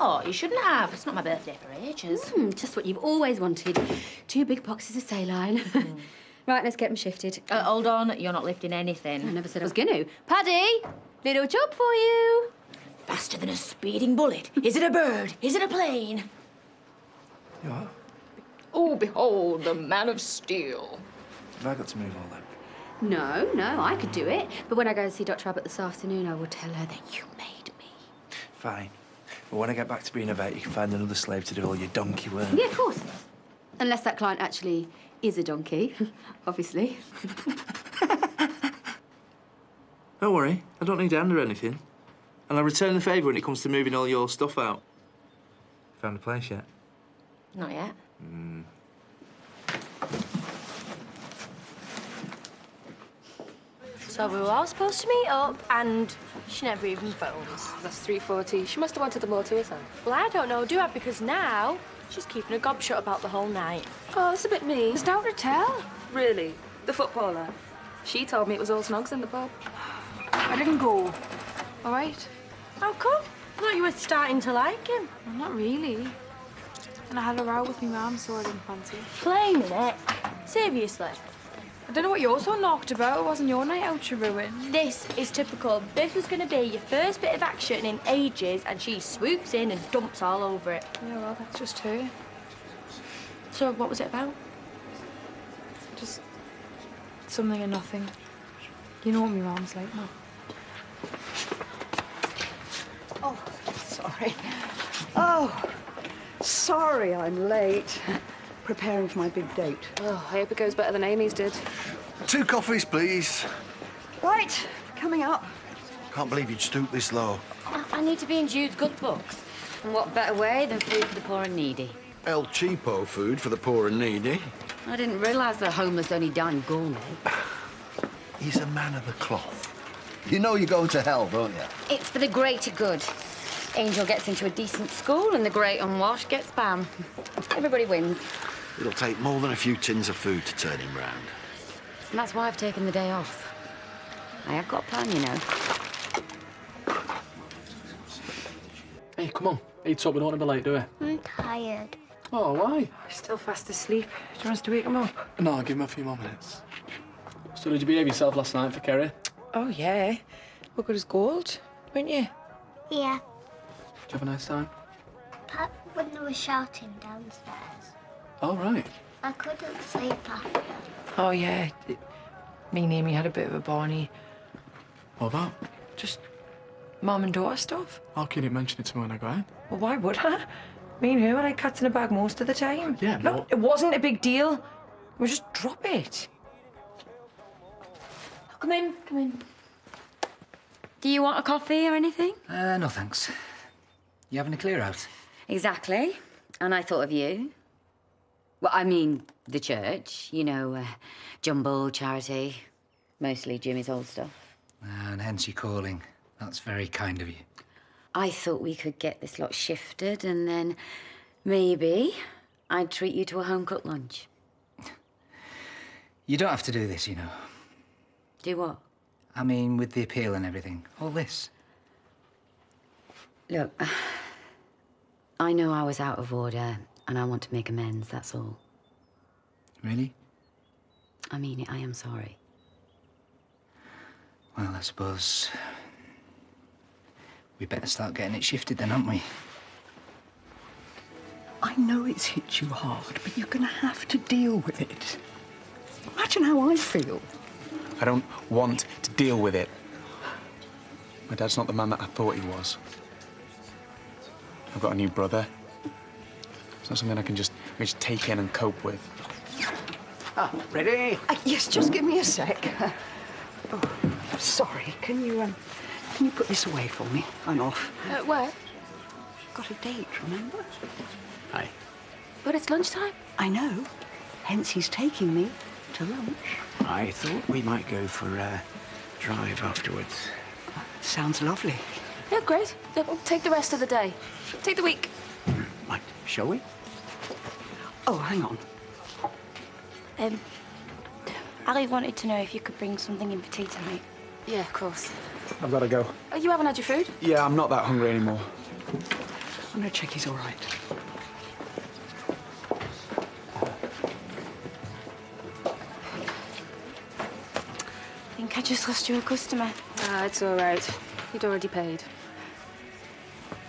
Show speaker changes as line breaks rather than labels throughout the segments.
Oh, you shouldn't have. It's not my birthday for ages.
Just what you've always wanted. 2 big boxes of saline. Right, let's get them shifted.
Hold on, you're not lifting anything.
I never said I was going to. Paddy, little job for you.
Faster than a speeding bullet. Is it a bird? Is it a plane?
You are?
Oh, behold, the man of steel.
Have I got to move all that?
No, I could do it. But when I go to see Dr. Abbott this afternoon, I will tell her that you made me.
Fine. But when I get back to being a vet, you can find another slave to do all your donkey work.
Yeah, of course. Unless that client actually is a donkey, obviously.
Don't worry, I don't need a hand or anything. And I'll return the favour when it comes to moving all your stuff out. Found a place yet?
Not yet.
So we were all supposed to meet up, and she never even phones.
That's 3:40. She must have wanted them all to herself.
Well, I don't know, do I? Because now she's keeping a gob shut about the whole night.
Oh, that's a bit mean.
There's no to tell.
Really? The footballer? She told me it was all snogs in the pub.
I didn't go. All right. How come? I thought you were starting to like him.
Well, not really. And I had a row with my mum, so I didn't fancy it.
Flaming it. Seriously.
I don't know what you're so knocked about. It wasn't your night out to ruin.
This is typical. This was going to be your first bit of action in ages, and she swoops in and dumps all over it.
Yeah, well, that's just her.
So what was it about?
Just something and nothing. You know what my mum's like, no?
Oh, sorry. Oh, sorry I'm late. Preparing for my big date.
Oh, I hope it goes better than Amy's did.
2 coffees, please.
Right, coming up.
Can't believe you'd stoop this low.
I need to be in Jude's good books. And what better way than food for the poor and needy?
El Cheapo food for the poor and needy.
I didn't realise the homeless only dine gourmet.
He's a man of the cloth. You know you're going to hell, don't you?
It's for the greater good. Angel gets into a decent school and the great unwashed gets spam. Everybody wins.
It'll take more than a few tins of food to turn him round.
And that's why I've taken the day off. I have got a plan, you know.
Hey, come on. Eat up, we don't want to be late, do we?
I'm tired.
Oh, why?
He's still fast asleep. Do you want us to wake him up?
No, give him a few more minutes. So did you behave yourself last night for Kerry?
Oh, yeah. We're good as gold, weren't you?
Yeah,
Did you have a nice time?
Pat, when they were shouting downstairs,
All right.
I couldn't sleep after.
Oh, yeah. Me and Amy had a bit of a barney.
What about?
Just mum and daughter stuff.
How can you mention it to me when I go in?
Well, why would I? Me and her were like cats in a bag most of the time.
Yeah,
Look,
but...
it wasn't a big deal. We just drop it.
Come in, come in.
Do you want a coffee or anything?
No, thanks. You having a clear out?
Exactly. And I thought of you. Well, I mean, the church, you know, jumble, charity, mostly Jimmy's old stuff.
And hence your calling. That's very kind of you.
I thought we could get this lot shifted and then maybe I'd treat you to a home-cooked lunch.
You don't have to do this, you know.
Do what?
I mean, with the appeal and everything. All this.
Look, I know I was out of order and I want to make amends, that's all.
Really?
I mean it, I am sorry.
Well, I suppose we better start getting it shifted then, aren't we?
I know it's hit you hard, but you're going to have to deal with it. Imagine how I feel.
I don't want to deal with it. My dad's not the man that I thought he was. I've got a new brother. It's not something I can just take in and cope with.
Ah, ready? Yes, just give me a sec. Oh, sorry. Can you put this away for me? I'm off.
Where?
Got a date, remember?
Hi.
But it's lunchtime.
I know. Hence he's taking me to lunch.
I thought we might go for a drive afterwards.
Sounds lovely.
Yeah, great. Then we'll take the rest of the day. Take the week.
Right, shall we?
Oh, hang on.
Ali wanted to know if you could bring something in for tea tonight.
Yeah, of course.
I've got to go.
You haven't had your food?
Yeah, I'm not that hungry anymore.
I'm gonna check he's all right.
I think I just lost you a customer.
Ah, it's all right. You'd already paid.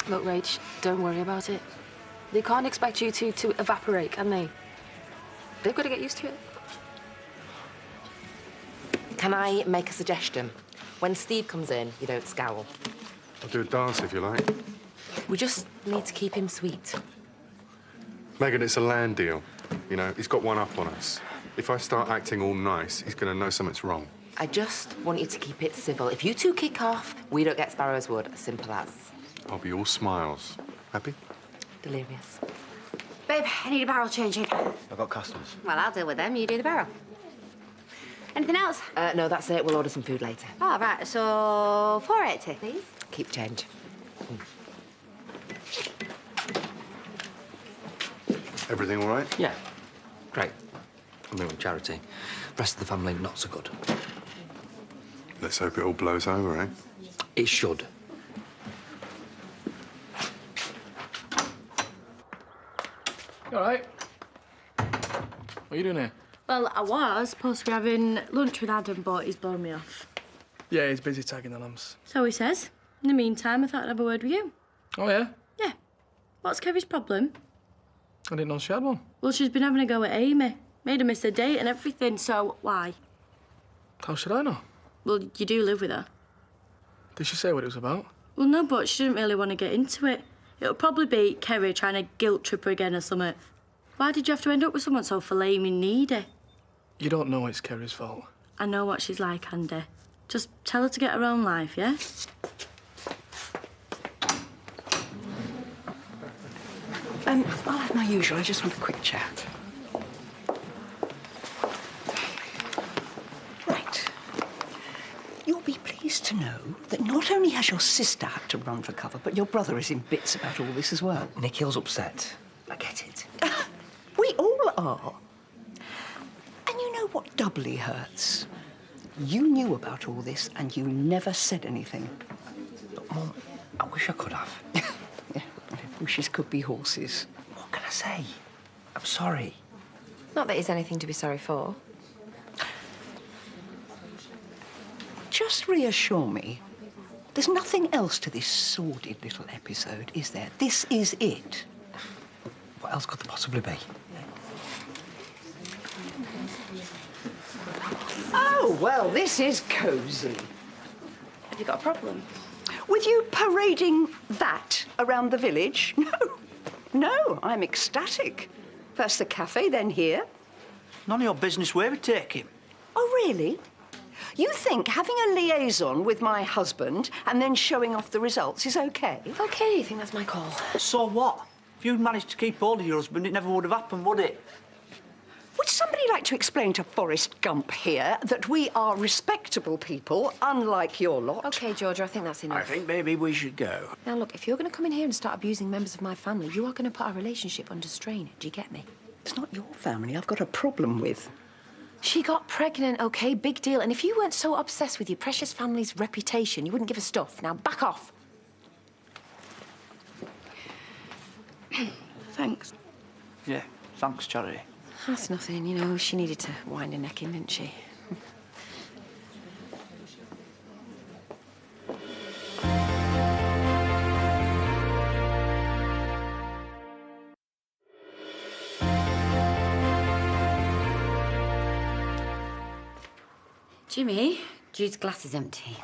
Look, Rach, don't worry about it. They can't expect you to evaporate, can they? They've got to get used to it.
Can I make a suggestion? When Steve comes in, you don't scowl.
I'll do a dance if you like.
We just need to keep him sweet.
Megan, it's a land deal. You know, he's got one up on us. If I start acting all nice, he's going to know something's wrong.
I just want you to keep it civil. If you two kick off, we don't get Sparrow's Wood. Simple as.
I'll be all smiles. Happy?
Delirious.
Babe, I need a barrel changing.
I've got customers.
Well, I'll deal with them. You do the barrel. Anything else?
No, that's it. We'll order some food later.
Oh, right. So, 480, please.
Keep change.
Everything all right?
Yeah. Great. I'm here on charity. Rest of the family, not so good.
Let's hope it all blows over, eh?
It should.
You all right? What are you doing here?
Well, I was supposed to be having lunch with Adam, but he's blown me off.
Yeah, he's busy tagging the lambs.
So he says. In the meantime, I thought I'd have a word with you.
Oh, yeah?
Yeah. What's Kerry's problem?
I didn't know she had one.
Well, she's been having a go at Amy. Made her miss a date and everything, so why?
How should I know?
Well, you do live with her.
Did she say what it was about?
Well, no, but she didn't really want to get into it. It'll probably be Kerry trying to guilt trip her again or something. Why did you have to end up with someone so flaming needy?
You don't know it's Kerry's fault.
I know what she's like, Andy. Just tell her to get her own life, yeah?
I'll have my usual. I just want a quick chat. Right. You'll be pleased to know that not only has your sister had to run for cover, but your brother is in bits about all this as well.
Nikhil's upset. I get it.
We all are. And you know what doubly hurts? You knew about all this and you never said anything.
Look, Mum, I wish I could have.
Yeah, wishes could be horses.
What can I say? I'm sorry.
Not that it's anything to be sorry for.
Just reassure me. There's nothing else to this sordid little episode, is there? This is it.
What else could there possibly be?
Oh, well, this is cosy.
Have you got a problem?
With you parading that around the village? No. No, I'm ecstatic. First the cafe, then here.
None of your business where we take him.
Oh, really? You think having a liaison with my husband and then showing off the results is okay?
Okay, you think that's my call?
So what? If you'd managed to keep hold of your husband, it never would have happened, would it?
Would somebody like to explain to Forrest Gump here that we are respectable people, unlike your lot?
Okay, Georgia, I think that's enough.
I think maybe we should go.
Now, look, if you're going to come in here and start abusing members of my family, you are going to put our relationship under strain. Do you get me?
It's not your family I've got a problem with.
She got pregnant, okay? Big deal. And if you weren't so obsessed with your precious family's reputation, you wouldn't give a stuff. Now, back off.
Thanks.
Yeah, thanks, Charity.
That's nothing, you know. She needed to wind her neck in, didn't she?
Jimmy, Jude's glass is empty.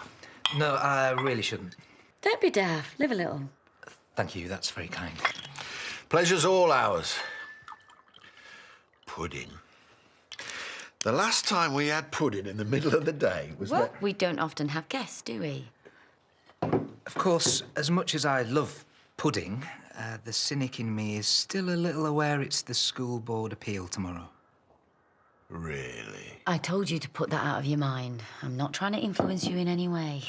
No, I really shouldn't.
Don't be daft. Live a little.
Thank you, that's very kind.
Pleasure's all ours. Pudding. The last time we had pudding in the middle of the day was
Well, we don't often have guests, do we?
Of course, as much as I love pudding, the cynic in me is still a little aware it's the school board appeal tomorrow.
Really?
I told you to put that out of your mind. I'm not trying to influence you in any way.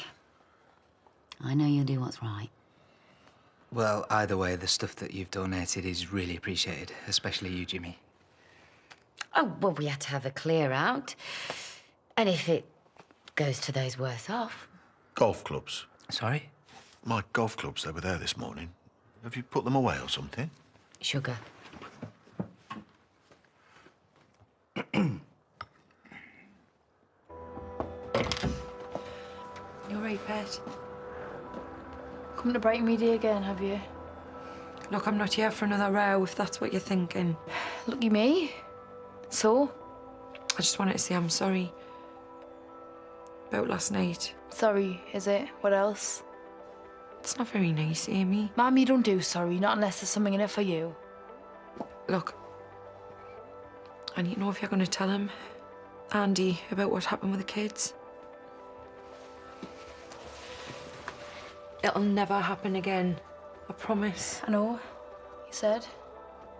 I know you'll do what's right.
Well, either way, the stuff that you've donated is really appreciated, especially you, Jimmy.
Oh, well, we had to have a clear out. And if it goes to those worse off.
Golf clubs.
Sorry?
My golf clubs, they were there this morning. Have you put them away or something?
Sugar.
You're right, Pet. Come to brighten me day again, have you?
Look, I'm not here for another row, if that's what you're thinking.
Lucky me. So?
I just wanted to say I'm sorry. About last night.
Sorry, is it? What else?
It's not very nice, Amy.
Mum, you don't do sorry, not unless there's something in it for you.
Look, I need to know if you're going to tell him, Andy, about what happened with the kids. It'll never happen again. I promise.
I know. You said.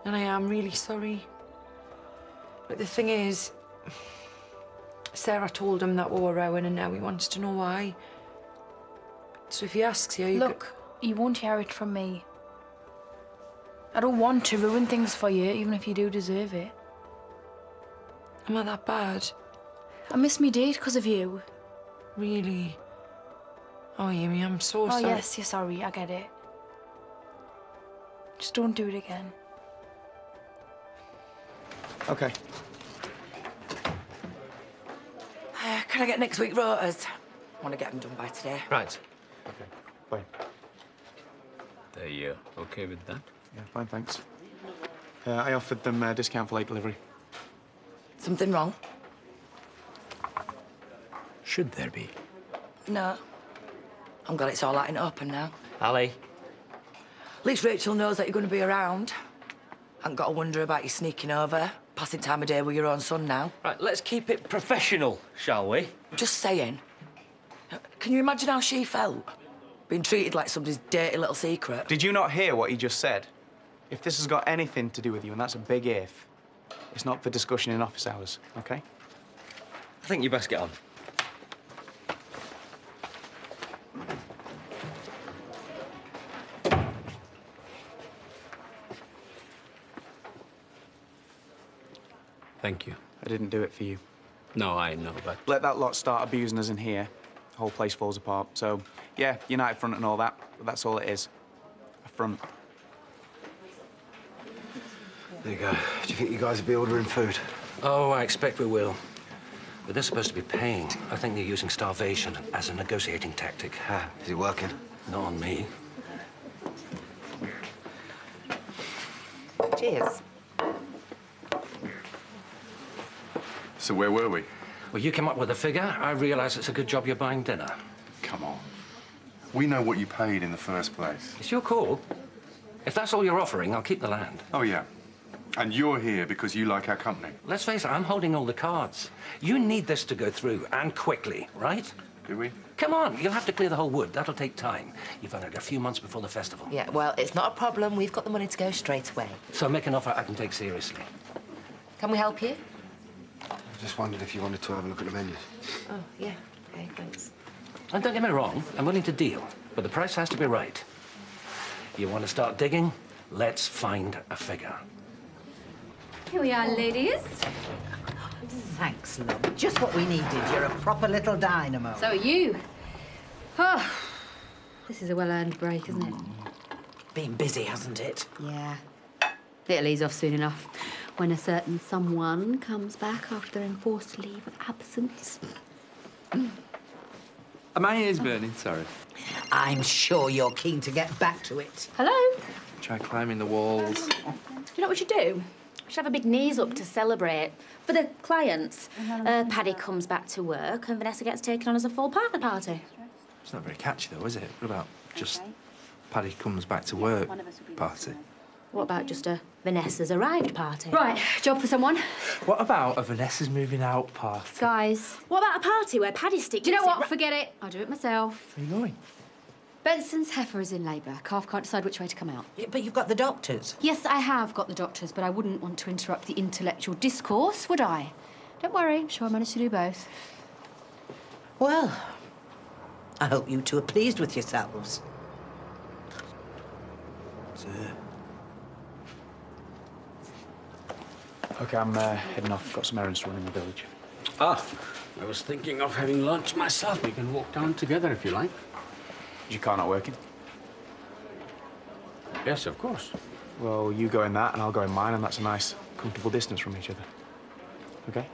And I am really sorry. But the thing is, Sarah told him that we were rowing and now he wants to know why. So if he asks you,
Look, you won't hear it from me. I don't want to ruin things for you, even if you do deserve it.
Am I that bad?
I missed me date because of you.
Really? Oh, Amy, I'm so sorry.
Oh, yes, you're sorry. I get it. Just don't do it again.
OK.
Can I get next week rotas? I want to get them done by today.
Right.
OK, fine.
They OK with that?
Yeah, fine, thanks. I offered them a discount for late delivery.
Something wrong?
Should there be?
No. I'm glad it's all out and open now.
Ali.
At least Rachel knows that you're going to be around. Haven't got to wonder about you sneaking over, passing time of day with your own son now.
Right, let's keep it professional, shall we?
Just saying. Can you imagine how she felt? Being treated like somebody's dirty little secret.
Did you not hear what he just said? If this has got anything to do with you, and that's a big if, it's not for discussion in office hours, OK?
I think you best get on.
Thank you.
I didn't do it for you.
No, I know, but...
Let that lot start abusing us in here, the whole place falls apart. So, yeah, United Front and all that, but that's all it is. A front.
There you go. Do you think you guys will be ordering food?
Oh, I expect we will. But they're supposed to be paying. I think they're using starvation as a negotiating tactic.
Is it working?
Not on me.
Cheers.
So where were we?
Well, you came up with a figure. I realise it's a good job you're buying dinner.
Come on. We know what you paid in the first place.
It's your call. If that's all you're offering, I'll keep the land.
Oh, yeah. And you're here because you like our company.
Let's face it, I'm holding all the cards. You need this to go through, and quickly, right?
Do we?
Come on, you'll have to clear the whole wood. That'll take time. You've only got a few months before the festival.
Yeah, well, it's not a problem. We've got the money to go straight away.
So make an offer I can take seriously.
Can we help you?
I just wondered if you wanted to have a look at the menus.
Oh, yeah. Okay, thanks.
And don't get me wrong, I'm willing to deal, but the price has to be right. You want to start digging? Let's find a figure.
Here we are, ladies.
Thanks, love. Just what we needed. You're a proper little dynamo.
So are you. Oh, this is a well-earned break, isn't it?
Been busy, hasn't it?
Yeah. It'll ease off soon enough when a certain someone comes back after their enforced leave of absence.
My ears burning, sorry.
I'm sure you're keen to get back to it.
Hello?
Try climbing the walls.
Do you know what we should do? We should have a big knees up to celebrate. For the clients. Paddy comes back to work and Vanessa gets taken on as a full partner party.
It's not very catchy, though, is it? What about just Paddy comes back to work party?
What about just a Vanessa's arrived party? Right, job for someone.
What about a Vanessa's moving out party?
Guys. What about a party where Paddy sticks... Do you know what? Forget it. I'll do it myself.
Where are you going?
Benson's heifer is in labour. Calf can't decide which way to come out.
Yeah, but you've got the doctors.
Yes, I have got the doctors, but I wouldn't want to interrupt the intellectual discourse, would I? Don't worry, I'm sure I managed to do both.
Well, I hope you two are pleased with yourselves.
OK, I'm heading off. Got some errands to run in the village.
Ah, I was thinking of having lunch myself. We can walk down together if you like.
Is your car not working?
Yes, of course.
Well, you go in that and I'll go in mine, and that's a nice, comfortable distance from each other. Okay?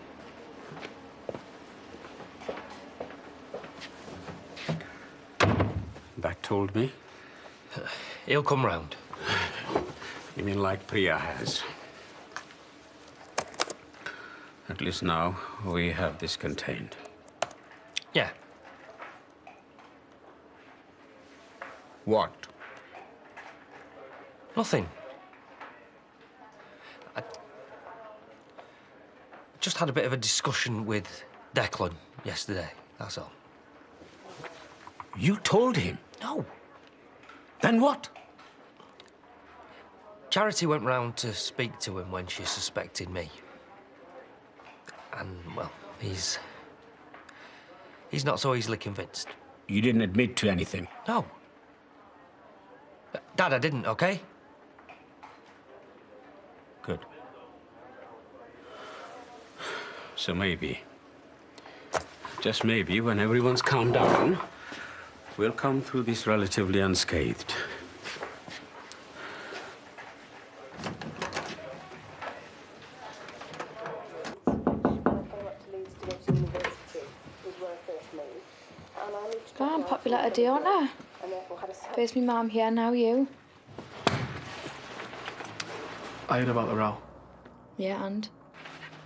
That told me.
He'll come round.
You mean like Priya has? At least now we have this contained.
Yeah.
What?
Nothing. I just had a bit of a discussion with Declan yesterday, that's all.
You told him?
No.
Then what?
Charity went round to speak to him when she suspected me. And, well, he's not so easily convinced.
You didn't admit to anything?
No. Dad, I didn't, okay?
Good. So maybe, just maybe, when everyone's calmed down, we'll come through this relatively unscathed.
I'm popular today, aren't I? First me mum here, now you.
I heard about the row.
Yeah, and?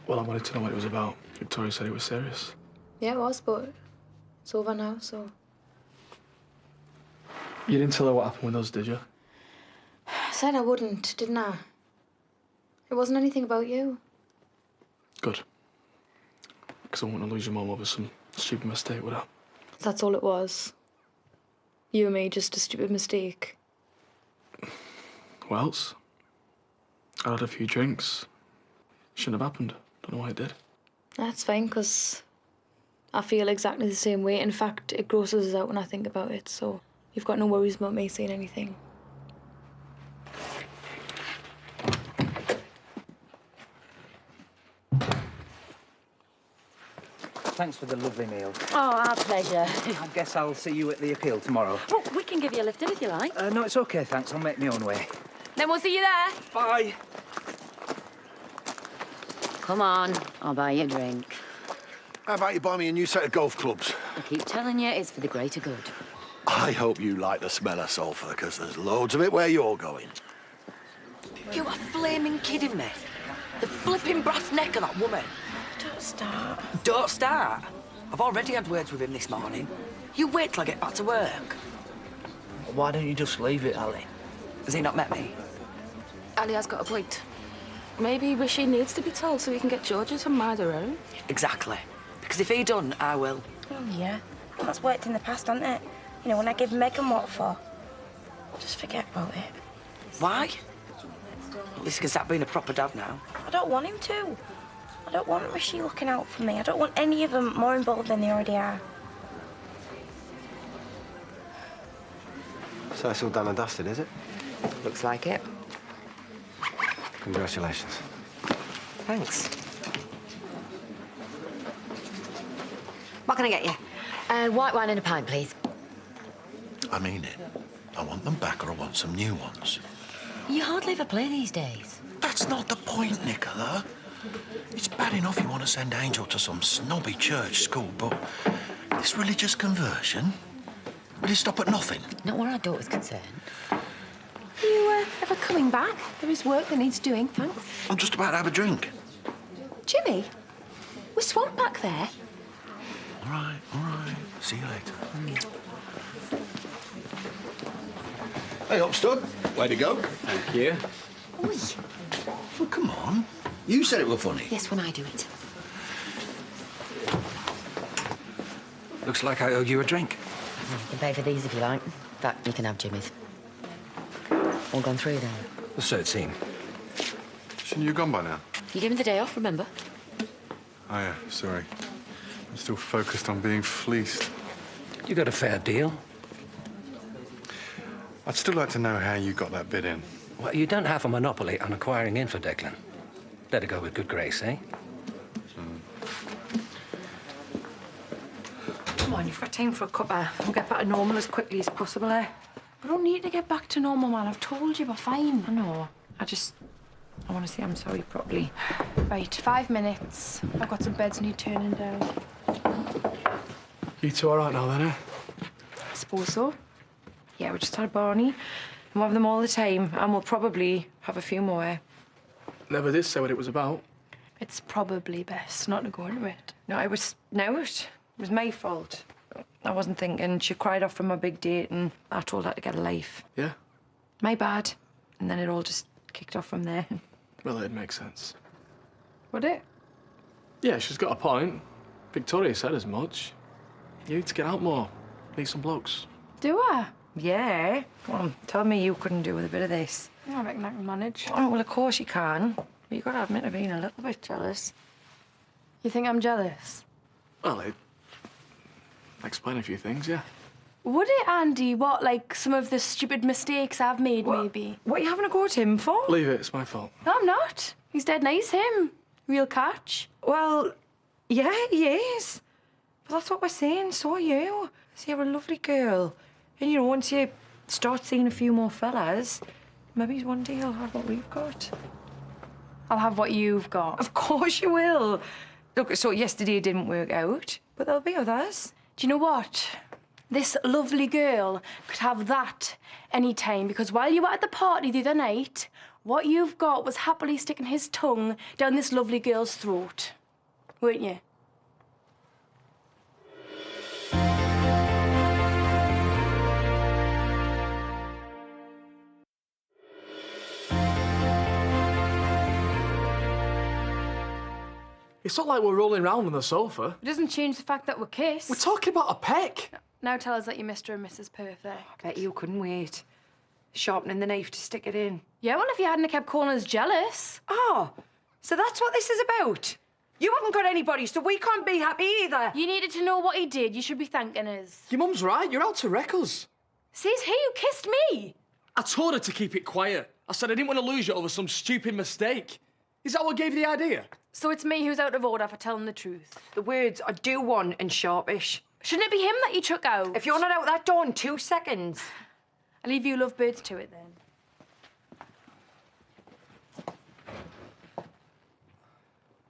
Well, I wanted to know what it was about. Victoria said it was serious.
Yeah, it was, but it's over now, so...
You didn't tell her what happened with us, did you?
I said I wouldn't, didn't I? It wasn't anything about you.
Good. Because I wouldn't want to lose your mum over some stupid mistake, would I?
That's all it was. You and me, just a stupid mistake.
What else? I had a few drinks. Shouldn't have happened. Don't know why it did.
That's fine, because I feel exactly the same way. In fact, it grosses us out when I think about it, so you've got no worries about me saying anything.
Thanks for the lovely meal.
Oh, our pleasure.
I guess I'll see you at the appeal tomorrow.
Oh, we can give you a lift in if you like.
No, it's okay, thanks. I'll make my own way.
Then we'll see you there.
Bye.
Come on, I'll buy you a drink.
How about you buy me a new set of golf clubs?
I keep telling you, it's for the greater good.
I hope you like the smell of sulphur, because there's loads of it where you're going.
You are flaming kidding me? The flipping brass neck of that woman.
Don't start.
Don't start. I've already had words with him this morning. You wait till I get back to work.
Why don't you just leave it, Ali?
Has he not met me?
Ali has got a point. Maybe Rishi needs to be told so he can get Georgia to mind her own.
Exactly. Because if he done, I will.
Oh, yeah. That's worked in the past, hasn't it? You know, when I give Megan what for. Just forget about it.
Why? At least he can start being a proper dad now.
I don't want him to. I don't want Rishi looking out for me. I don't want any of them more involved than they already are.
So it's all done and dusted, is it?
Looks like it.
Congratulations.
Thanks. What can I get you? White wine and a pint, please.
I mean it. I want them back or I want some new ones.
You hardly ever play these days.
That's not the point, Nicola. It's bad enough you want to send Angel to some snobby church school, but this religious conversion, will it stop at nothing?
Not where our daughter's concerned. Are you ever coming back? There is work that needs doing, thanks.
I'm just about to have a drink.
Jimmy, we're swamped back there.
All right. See you later. Hey, Upstud. Way to go.
Thank you.
Oi.
Well, come on. You said it were funny.
Yes, when I do it.
Looks like I owe you a drink.
You can pay for these if you like. In fact, you can have Jimmy's. All gone through then?
So it seemed.
Shouldn't you have gone by now?
You gave me the day off, remember?
Oh, yeah, sorry. I'm still focused on being fleeced.
You got a fair deal.
I'd still like to know how you got that bid in.
Well, you don't have a monopoly on acquiring info, Declan. Let it go with good grace, eh?
Come on, you've got time for a cuppa. We'll get back to normal as quickly as possible, eh? We don't need to get back to normal, man. I've told you we're fine.
I know. I want to say I'm sorry properly.
Right, 5 minutes. I've got some beds need turning down.
You two all right now, then, eh?
I suppose so. Yeah, we just had Barney. And we'll have them all the time. And we'll probably have a few more.
Never did say what it was about.
It's probably best not to go into it.
No, it was my fault. I wasn't thinking. She cried off from a big date and I told her to get a life.
Yeah?
My bad. And then it all just kicked off from there.
Well, it'd make sense.
Would it?
Yeah, she's got a point. Victoria said as much. You need to get out more. Meet some blokes.
Do I?
Yeah. Well, tell me you couldn't do with a bit of this.
I reckon I can manage.
Oh, well, of course you can. But you've got to admit to being a little bit jealous.
You think I'm jealous?
Well, it explain a few things, yeah.
Would it, Andy? What, like some of the stupid mistakes I've made, maybe?
What are you having a go at him for?
Leave it, it's my fault.
No, I'm not. He's dead nice, him. Real catch.
Well, yeah, he is. But that's what we're saying, so are you. See, you're a lovely girl. And, you know, once you start seeing a few more fellas, maybe one day you'll have what we've got.
I'll have what you've got.
Of course you will. Look, so yesterday didn't work out, but there'll be others.
Do you know what? This lovely girl could have that any time, because while you were at the party the other night, what you've got was happily sticking his tongue down this lovely girl's throat. Weren't you?
It's not like we're rolling around on the sofa.
It doesn't change the fact that we're kissed.
We're talking about a peck.
Now tell us that you're Mr. and Mrs. Perfect.
I bet you couldn't wait. Sharpening the knife to stick it in.
Yeah, well, if you hadn't kept calling us jealous.
Oh, so that's what this is about? You haven't got anybody, so we can't be happy either.
You needed to know what he did. You should be thanking us.
Your mum's right. You're out to wreck us.
See, it's he who kissed me.
I told her to keep it quiet. I said I didn't want to lose you over some stupid mistake. Is that what gave you the idea?
So it's me who's out of order for telling the truth.
The words are do one and sharpish.
Shouldn't it be him that you took out?
If you're not out that door in 2 seconds.
I'll leave you lovebirds to it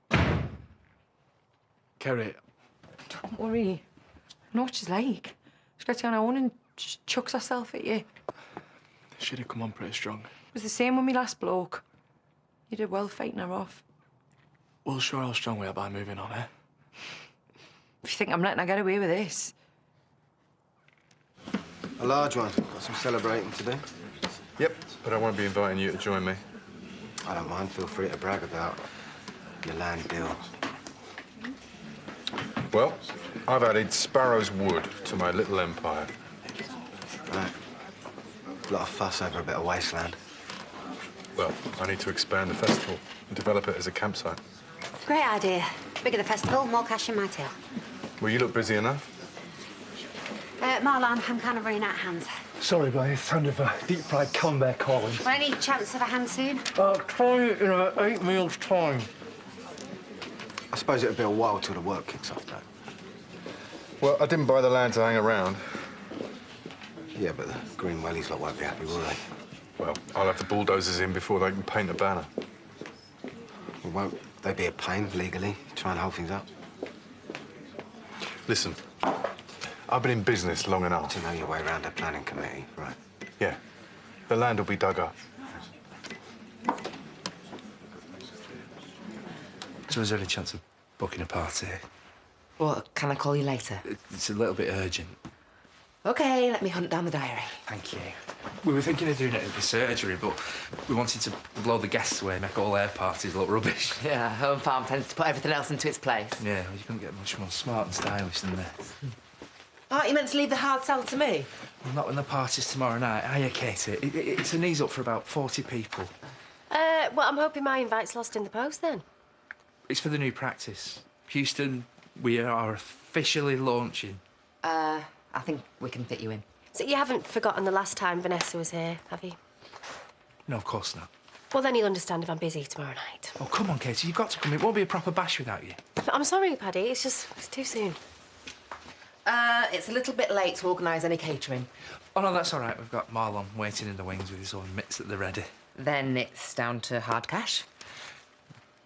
then.
Kerry.
Don't worry. I know what she's like. She gets you on her own and just chucks herself at you.
She'd have come on pretty strong.
It was the same with me last bloke. You did well fighting her off.
We'll show how strong we are by moving on, eh?
If you think I'm letting her get away with this.
A large one. Got some celebrating to do.
Yep, but I won't be inviting you to join me.
I don't mind. Feel free to brag about your land deal.
Well, I've added Sparrow's Wood to my little empire.
Right. A lot of fuss over a bit of wasteland.
Well, I need to expand the festival and develop it as a campsite.
Great idea. Bigger the festival, more cash in my till.
Well, you look busy enough.
Marlon, I'm kind of running out of hands.
Sorry, but it's kind of a deep-fried camembert calling.
Well, any chance of a hand soon?
Try it in 8 meals' time.
I suppose it'll be a while till the work kicks off, though.
Well, I didn't buy the land to hang around.
Yeah, but the Green Wellies lot won't be happy, will they?
Well, I'll have the bulldozers in before they can paint a banner.
Well, won't they be a pain, legally, trying to hold things up?
Listen, I've been in business long enough.
To know your way around a planning committee, right?
Yeah. The land will be dug up.
So is there any chance of booking a party?
Well, can I call you later?
It's a little bit urgent.
OK, let me hunt down the diary.
Thank you. We were thinking of doing it at the surgery, but we wanted to blow the guests away, make all their parties look rubbish.
Yeah, Home Farm tends to put everything else into its place.
Yeah, well, you couldn't get much more smart and stylish than this.
Aren't you meant to leave the hard sell to me?
Well, not when the party's tomorrow night, are you, Katie? It's an ease up for about 40 people.
Well, I'm hoping my invite's lost in the post, then.
It's for the new practice. Houston, we are officially launching.
I think we can fit you in.
So you haven't forgotten the last time Vanessa was here, have you?
No, of course not.
Well, then you'll understand if I'm busy tomorrow night.
Oh, come on, Katie, you've got to come. It won't be a proper bash without you.
But I'm sorry, Paddy. It's too soon.
It's a little bit late to organise any catering.
Oh, no, that's all right. We've got Marlon waiting in the wings with his own mitts at the ready.
Then it's down to hard cash.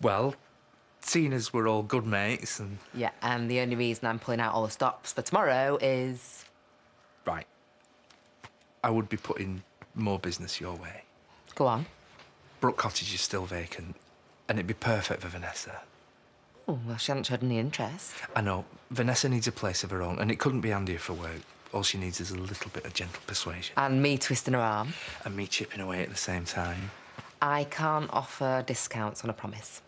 Well, seeing as we're all good mates and...
Yeah, and the only reason I'm pulling out all the stops for tomorrow is...
Right. I would be putting more business your way.
Go on.
Brook Cottage is still vacant, and it'd be perfect for Vanessa.
Oh, well, she hasn't showed any interest.
I know. Vanessa needs a place of her own, and it couldn't be handier for work. All she needs is a little bit of gentle persuasion.
And me twisting her arm.
And me chipping away at the same time.
I can't offer discounts on a promise.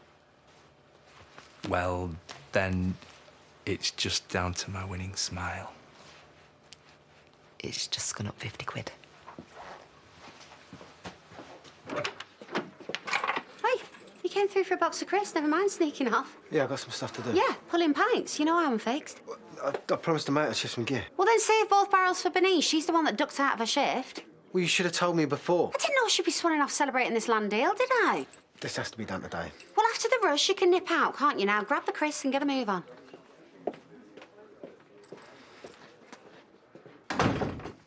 Well, then it's just down to my winning smile.
It's just gone up 50 quid.
Hey, you came through for a box of crisps, never mind sneaking off.
Yeah, I've got some stuff to do.
Yeah, pulling pints. You know how I'm fixed.
I promised the mate I'd shift some gear.
Well, then save both barrels for Bernice. She's the one that ducked out of her shift.
Well, you should have told me before.
I didn't know she'd be swanning off celebrating this land deal, did I?
This has to be done today.
Well, after the rush, you can nip out, can't you now? Grab the crisps and get a move on.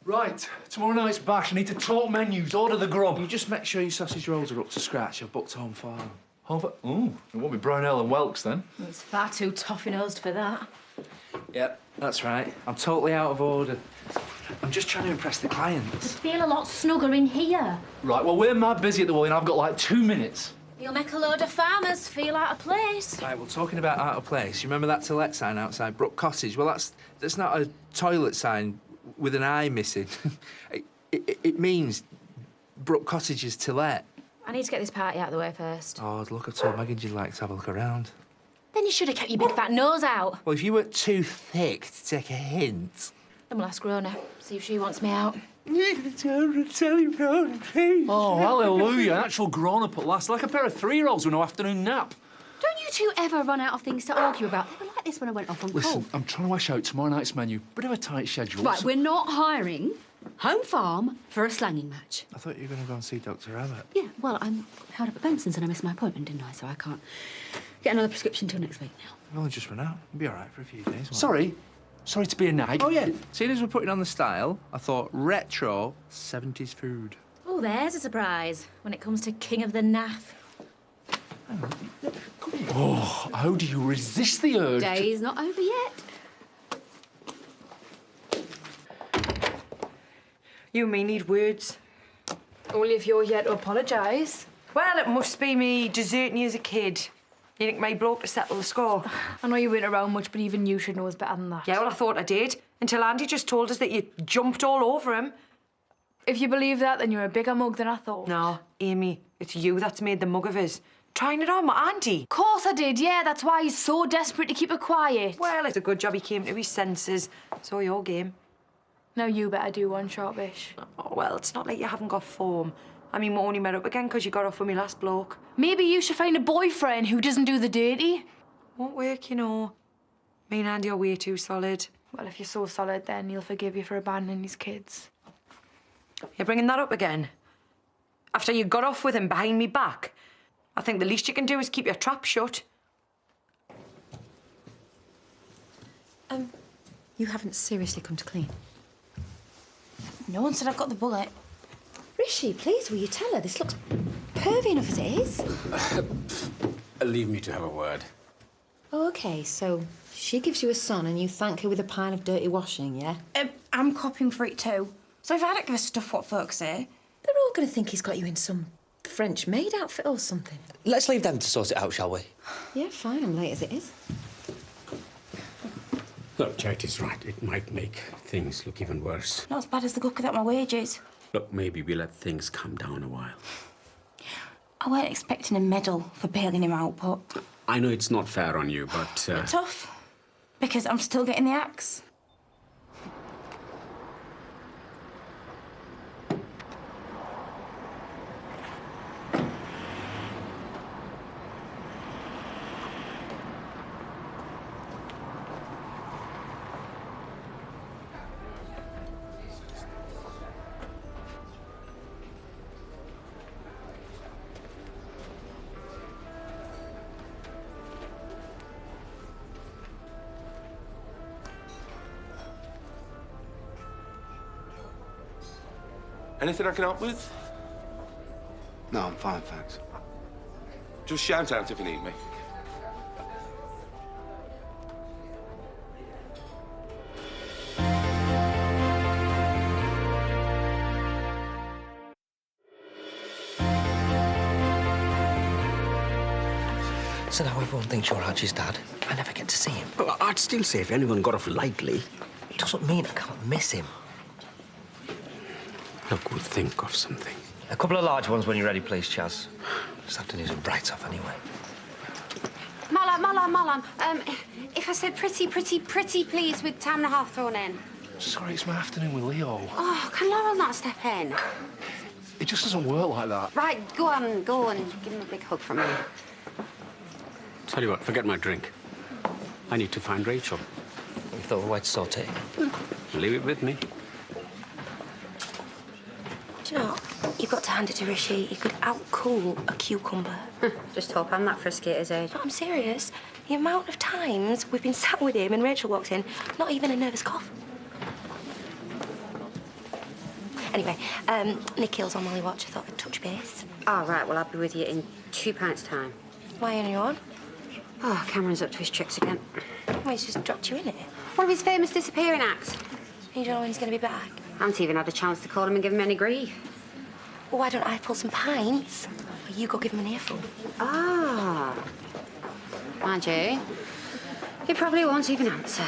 Right, tomorrow night's bash. I need to talk menus, order the grub.
You just make sure your sausage rolls are up to scratch. I've booked home farm.
Ooh, it won't be Brownell and Welks then.
It's far too toffee-nosed for that.
Yep, that's right. I'm totally out of order. I'm just trying to impress the clients.
Feel a lot snugger in here.
Right, well, we're mad busy at the Woolly and I've got like 2 minutes.
You'll make a load of farmers feel out of place.
Right, well, talking about out of place, you remember that to let sign outside Brook Cottage? Well, that's not a toilet sign with an eye missing. it means Brook Cottage is to let.
I need to get this party out of the way first.
Oh, look, I told Megan you'd like to have a look around.
Then you should have kept your big fat nose out.
Well, if you weren't too thick to take a hint.
Then we'll ask Rona, see if she wants me out.
Oh, hallelujah. An actual grown-up at last. Like a pair of 3-year-olds with no afternoon nap.
Don't you two ever run out of things to argue about? They were like this when I went off on
Listen,
call.
I'm trying to work out tomorrow night's menu. Bit of a tight schedule.
Right, we're not hiring Home Farm for a slanging match.
I thought you were going to go and see Dr. Abbott.
Yeah, well, I'm held up at Benson's and I missed my appointment, didn't I? So I can't get another prescription till next week now.
You've only just run out. You'll be all right for a few days. won't
Sorry to be a nag.
Oh, yeah. Seeing as we're putting on the style, I thought retro 70s food.
Oh, there's a surprise when it comes to King of the Naff.
Oh, how do you resist the urge?
Day's not over yet.
You and me need words.
Only if you're here to apologise.
Well, it must be me deserting you as a kid. You think my bloke to settle the score?
I know you weren't around much, but even you should know us better than that.
Yeah, well, I thought I did. Until Andy just told us that you jumped all over him.
If you believe that, then you're a bigger mug than I thought.
No, Amy, it's you that's made the mug of us. Trying it on with Andy.
Of course I did, yeah. That's why he's so desperate to keep it quiet.
Well, it's a good job he came to his senses. So your game.
Now you better do one, Sharpish.
Oh, well, it's not like you haven't got form. I mean, we only met up again because you got off with me last bloke.
Maybe you should find a boyfriend who doesn't do the dirty.
Won't work, you know. Me and Andy are way too solid.
Well, if you're so solid, then he'll forgive you for abandoning his kids.
You're bringing that up again? After you got off with him behind me back? I think the least you can do is keep your trap shut.
You haven't seriously come to clean.
No one said I've got the bullet.
Rishi, please, will you tell her? This looks pervy enough as it is.
Leave me to have a word.
Oh, OK, so she gives you a son and you thank her with a pile of dirty washing, yeah?
I'm copying for it too. So if I don't give a stuff what folks say...
They're all going to think he's got you in some French maid outfit or something.
Let's leave them to sort it out, shall we?
Yeah, fine, I'm late as it is.
Look, Charity's right. It might make things look even worse.
Not as bad as the cook without my wages.
Look, maybe we let things calm down a while.
I weren't expecting a medal for bailing him out, but...
I know it's not fair on you, but...
Tough. Because I'm still getting the axe.
Anything I can help with?
No, I'm fine, thanks.
Just shout out if you need me.
So now everyone thinks you're Archie's dad. I never get to see him.
Well, I'd still say if anyone got off lightly.
It doesn't mean I can't miss him.
Look, we'll think of something.
A couple of large ones when you're ready, please, Chaz. This afternoon's a write-off anyway.
Malam. If I said pretty, please, with time and a half thrown in.
Sorry, it's my afternoon with Leo.
Oh, can Laurel not step in?
It just doesn't work like that.
Right, go on. Give him a big hug from me.
Tell you what, forget my drink. I need to find Rachel.
We thought of a way to sort it.
Leave it with me.
Do you know what? You've got to hand it to Rishi. He could out-cool a cucumber.
Just hope I'm not frisky at his age.
No, I'm serious. The amount of times we've been sat with him and Rachel walked in, not even a nervous cough. Anyway, Nikhil's on Molly Watch. I thought I'd touch base.
Oh, right. Well, I'll be with you in 2 pints' time.
Why on your own?
Oh, Cameron's up to his tricks again.
Well, he's just dropped you in it.
One of his famous disappearing acts.
You don't know when he's going to be back?
I haven't even had a chance to call him and give him any grief.
Well, why don't I pull some pints? Or you go give him an earful.
Ah. Mind you, he probably won't even answer.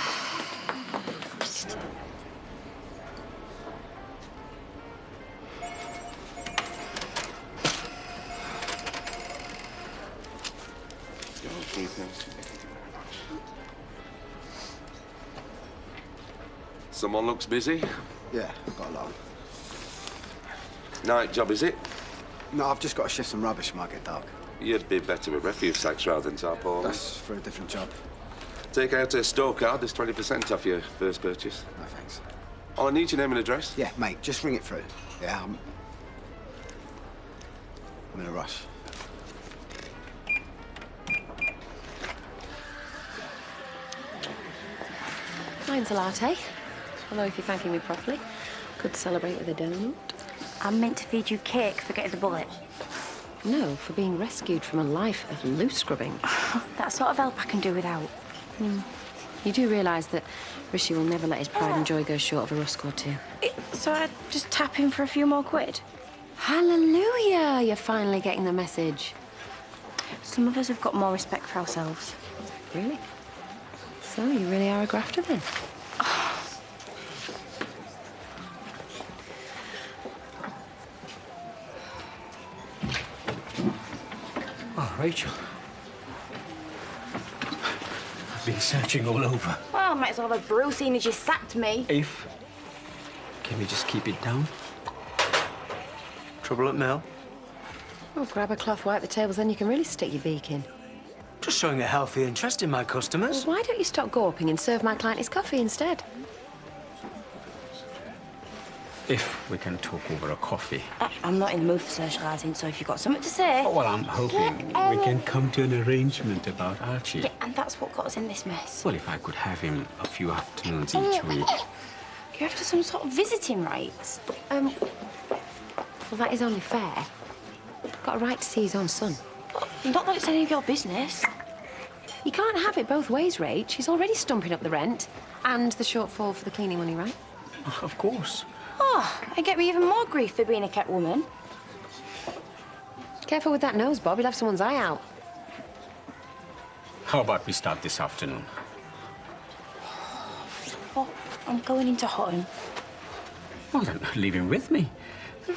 Someone looks busy.
Yeah, I've got a lot.
Night job, is it?
No, I've just got to shift some rubbish. It might get dark.
You'd be better with refuse sacks rather than tarpaulins.
That's for a different job.
Take out a store card. There's 20% off your first purchase.
No, thanks.
Oh, I need your name and address.
Yeah, mate, just ring it through. Yeah, I'm in a rush.
Mine's a latte. Although if you're thanking me properly, could celebrate with a donut.
I'm meant to feed you cake for getting the bullet.
No, for being rescued from a life of loose scrubbing.
That sort of help I can do without.
You do realise that Rishi will never let his pride and joy go short of a rusk or two.
So I just tap him for a few more quid?
Hallelujah! You're finally getting the message.
Some of us have got more respect for ourselves.
Really? So you really are a grafter then?
Oh, Rachel.
I've been searching all over.
Well, might as well have a brew, seeing as you sacked me.
If... Can we just keep it down? Trouble at mill?
Well, grab a cloth, wipe the tables, then you can really stick your beak in.
Just showing a healthy interest in my customers.
Well, why don't you stop gawping and serve my client his coffee instead?
If we can talk over a coffee.
I'm not in the mood for socialising, so if you've got something to say...
Oh, well, I'm hoping we can come to an arrangement about Archie.
Yeah, and that's what got us in this mess.
Well, if I could have him a few afternoons each week.
You're after some sort of visiting rights.
Well, that is only fair. Got a right to see his own son.
Not that it's any of your business.
You can't have it both ways, Rach. He's already stumping up the rent and the shortfall for the cleaning money, right?
Of course.
Oh, I get me even more grief for being a kept woman.
Careful with that nose, Bob. You'll have someone's eye out.
How about we start this afternoon?
Oh, I'm going into home.
Well, then leave him with me.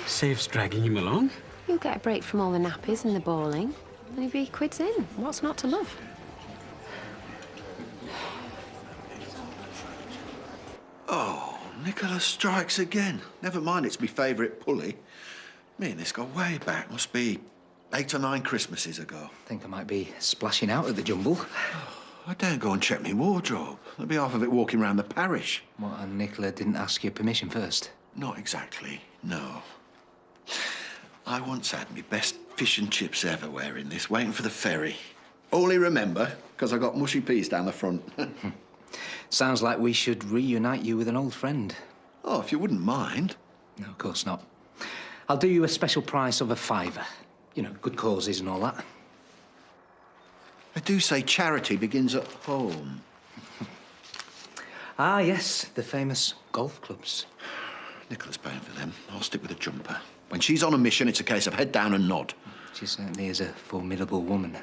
Saves dragging him along.
You'll get a break from all the nappies and the bawling. And he'll be quids in. What's not to love?
Oh, Nicholas strikes again. Never mind, it's my favourite pulley. Me and this go way back. Must be 8 or 9 Christmases ago.
Think I might be splashing out at the jumble.
I daren't go and check my wardrobe. There'll be half of it walking round the parish.
What, and Nicola didn't ask your permission first?
Not exactly, no. I once had my best fish and chips ever wearing this, waiting for the ferry. Only remember, because I got mushy peas down the front.
Sounds like we should reunite you with an old friend.
Oh, if you wouldn't mind.
No, of course not. I'll do you a special price of £5. You know, good causes and all that.
I do say charity begins at home.
Ah, yes, the famous golf clubs.
Nicola's paying for them. I'll stick with a jumper. When she's on a mission, it's a case of head down and nod.
She certainly is a formidable woman.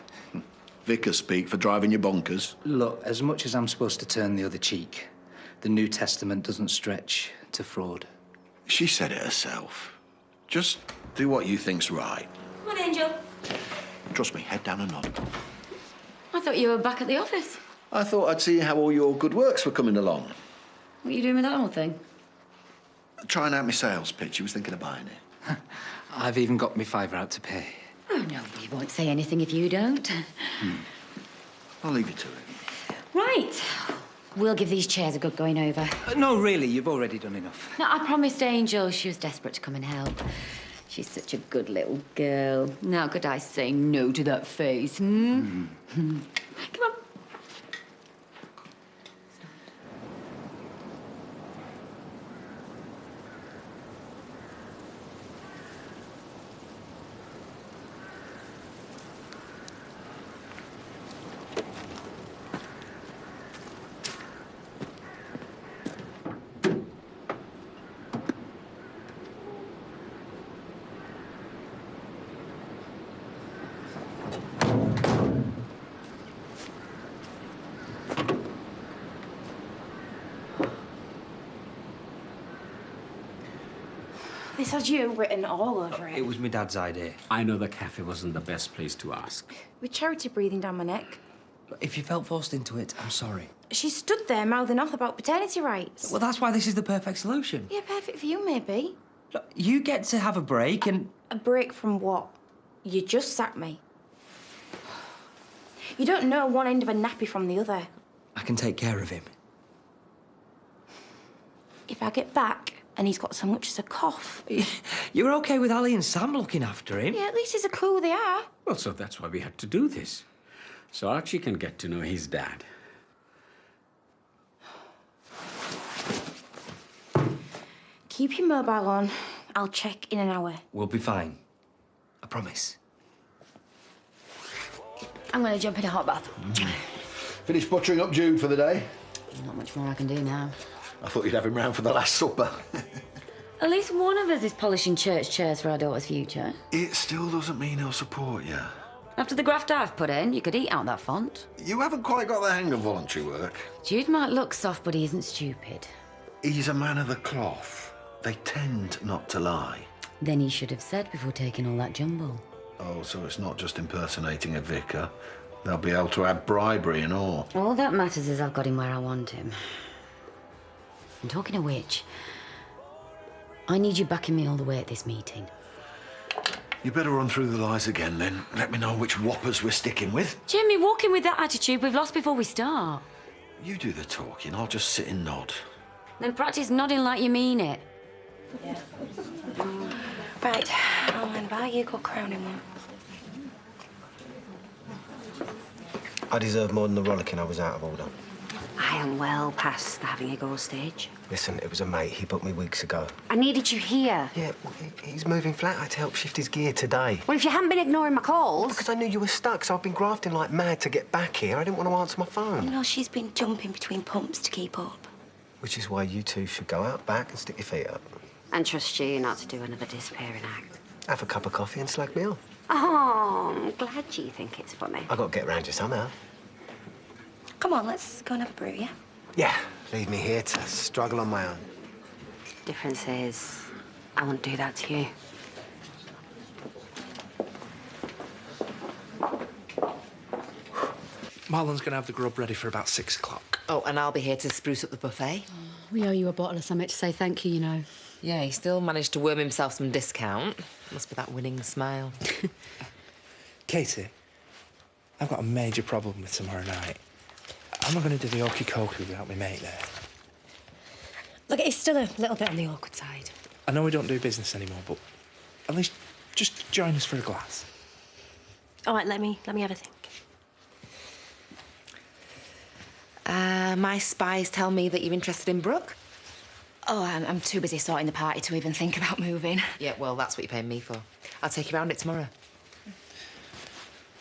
Vicar speak for driving you bonkers.
Look, as much as I'm supposed to turn the other cheek, the New Testament doesn't stretch to fraud.
She said it herself. Just do what you think's right.
Come on, Angel.
Trust me, head down and nod.
I thought you were back at the office.
I thought I'd see how all your good works were coming along.
What are you doing with that whole thing?
Trying out my sales pitch. He was thinking of buying it.
I've even got me £5 out to pay.
Oh, no, we won't say anything if you don't.
I'll leave you to it.
Right. We'll give these chairs a good going over.
No, really, you've already done enough.
No, I promised Angel she was desperate to come and help. She's such a good little girl. Now could I say no to that face, Come on.
This has you written all over it.
It was my dad's idea.
I know the cafe wasn't the best place to ask.
With Charity breathing down my neck.
If you felt forced into it, I'm sorry.
She stood there mouthing off about paternity rights.
Well, that's why this is the perfect solution.
Yeah, perfect for you, maybe.
Look, you get to have a break and...
A break from what? You just sacked me. You don't know one end of a nappy from the other.
I can take care of him.
If I get back and he's got so much as a cough...
You were OK with Ali and Sam looking after him?
Yeah, at least there's a clue who they are.
Well, so that's why we had to do this. So Archie can get to know his dad.
Keep your mobile on. I'll check in an hour.
We'll be fine. I promise.
I'm going to jump in a hot bath.
Finished buttering up Jude for the day?
Not much more I can do now.
I thought you'd have him round for the Last Supper.
At least one of us is polishing church chairs for our daughter's future.
It still doesn't mean he'll support you.
After the graft I've put in, you could eat out that font.
You haven't quite got the hang of voluntary work.
Jude might look soft, but he isn't stupid.
He's a man of the cloth. They tend not to lie.
Then he should have said before taking all that jumble.
Oh, so it's not just impersonating a vicar. They'll be able to add bribery and all.
All that matters is I've got him where I want him. And talking of which, I need you backing me all the way at this meeting.
You better run through the lies again, then. Let me know which whoppers we're sticking with.
Jimmy, walking with that attitude, we've lost before we start.
You do the talking, I'll just sit and nod.
Then practice nodding like you mean it.
Yeah. Right, I'll mind about you, go crowning one.
I deserve more than the rollicking. I was out of order.
I am well past the having a go stage.
Listen, it was a mate. He booked me weeks ago.
I needed you here.
Yeah, well, he's moving flat. I had to help shift his gear today.
Well, if you hadn't been ignoring my calls...
Because I knew you were stuck, so I've been grafting like mad to get back here. I didn't want to answer my phone.
You know, she's been jumping between pumps to keep up.
Which is why you two should go out back and stick your feet up.
And trust you not to do another disappearing act.
Have a cup of coffee and slag me off.
Oh, I'm glad you think it's funny.
I've got to get round you somehow.
Come on, let's go and have a brew, yeah?
Yeah, leave me here to struggle on my own.
Difference is, I won't do that to you.
Marlon's going to have the grub ready for about 6 o'clock.
Oh, and I'll be here to spruce up the buffet.
We owe you a bottle of something to say thank you, you know.
Yeah, he still managed to worm himself some discount. Must be that winning smile.
Katie, I've got a major problem with tomorrow night. I'm not going to do the okey-cokey without my mate there.
Look, it's still a little bit on the awkward side.
I know we don't do business anymore, but at least just join us for a glass.
All right, let me have a think.
My spies tell me that you're interested in Brooke.
Oh, I'm too busy sorting the party to even think about moving.
Yeah, well, that's what you're paying me for. I'll take you round it tomorrow.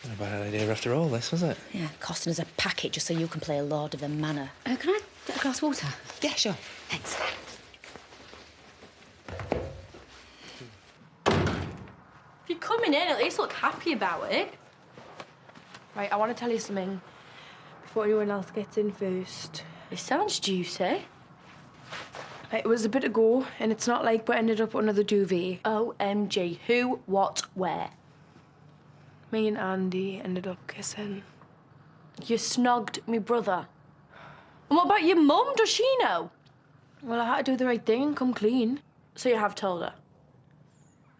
Not a bad idea after all this, was it?
Yeah, costing us a packet just so you can play Lord of the Manor.
Can I get a glass of water?
Yeah, sure.
Thanks.
If you're coming in, at least look happy about it. Right, I want to tell you something before anyone else gets in first. It sounds juicy. It was a bit ago, and it's not like we ended up under the duvet. OMG, who, what, where? Me and Andy ended up kissing. You snogged me brother. And what about your mum? Does she know? Well, I had to do the right thing and come clean. So you have told her?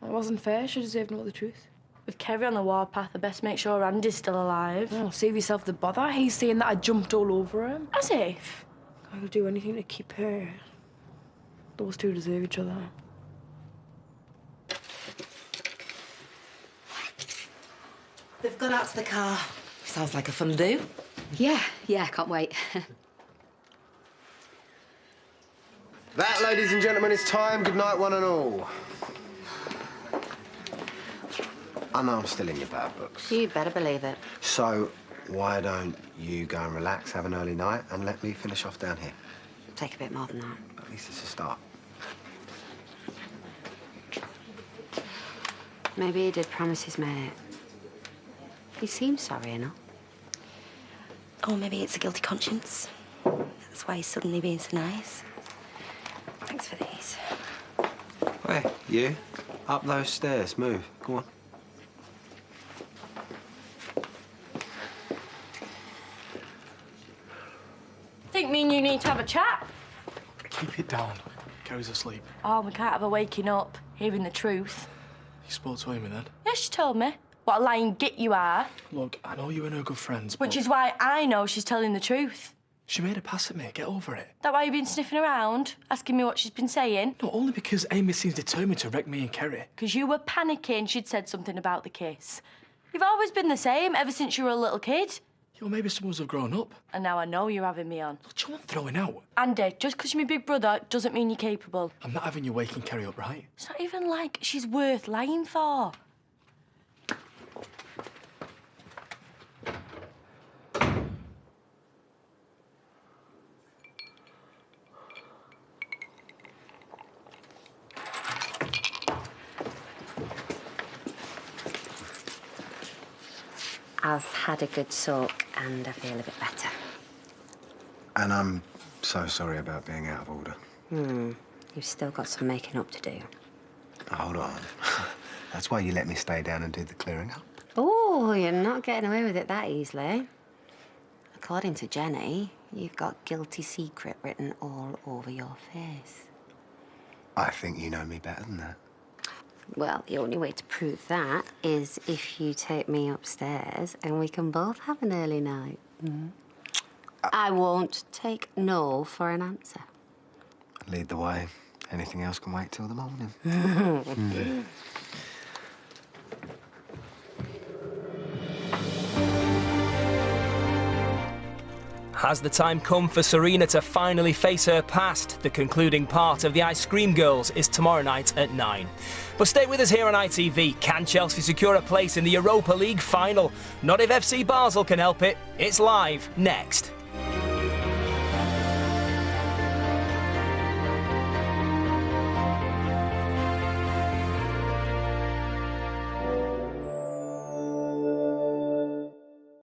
It wasn't fair. She deserved to know the truth. With Kerry on the warpath, I best make sure Andy's still alive. Oh, save yourself the bother. He's saying that I jumped all over him. As if. I'll do anything to keep her. Those two deserve each other.
They've gone out to the car. Sounds like a fun do.
Yeah, can't wait.
That, ladies and gentlemen, is time. Good night, one and all. I know I'm still in your bad books.
You'd better believe it.
So, why don't you go and relax, have an early night, and let me finish off down here?
Take a bit more than that.
At least it's a start.
Maybe he did promise his mate. He seems sorry enough.
Or maybe it's a guilty conscience. That's why he's suddenly being so nice. Thanks for these.
Hey, you. Up those stairs. Move. Go on.
Think me and you need to have a chat?
Keep it down. Kerry's asleep.
Oh, we can't have her waking up, hearing the truth.
You spoke to Amy then?
Yes, she told me. What a lying git you are.
Look, I know you and her good friends, but...
Which is why I know she's telling the truth.
She made a pass at me. Get over it.
That why you've been sniffing around, asking me what she's been saying?
No, only because Amy seems determined to wreck me and Kerry.
Because you were panicking she'd said something about the kiss. You've always been the same, ever since you were a little kid.
Yo, maybe someone's have grown up.
And now I know you're having me on.
Look, do you want throwing out?
Andy, just because you're my big brother doesn't mean you're capable.
I'm not having you waking Kerry up, right?
It's not even like she's worth lying for.
I've had a good soak and I feel a bit better.
And I'm so sorry about being out of order.
You've still got some making up to do.
Hold on. That's why you let me stay down and do the clearing up.
Oh, you're not getting away with it that easily. According to Jenny, you've got guilty secret written all over your face.
I think you know me better than that.
Well, the only way to prove that is if you take me upstairs and we can both have an early night. I won't take no for an answer.
Lead the way. Anything else can wait till the morning.
Has the time come for Serena to finally face her past? The concluding part of the Ice Cream Girls is tomorrow night at 9. But stay with us here on ITV. Can Chelsea secure a place in the Europa League final? Not if FC Basel can help it. It's live next.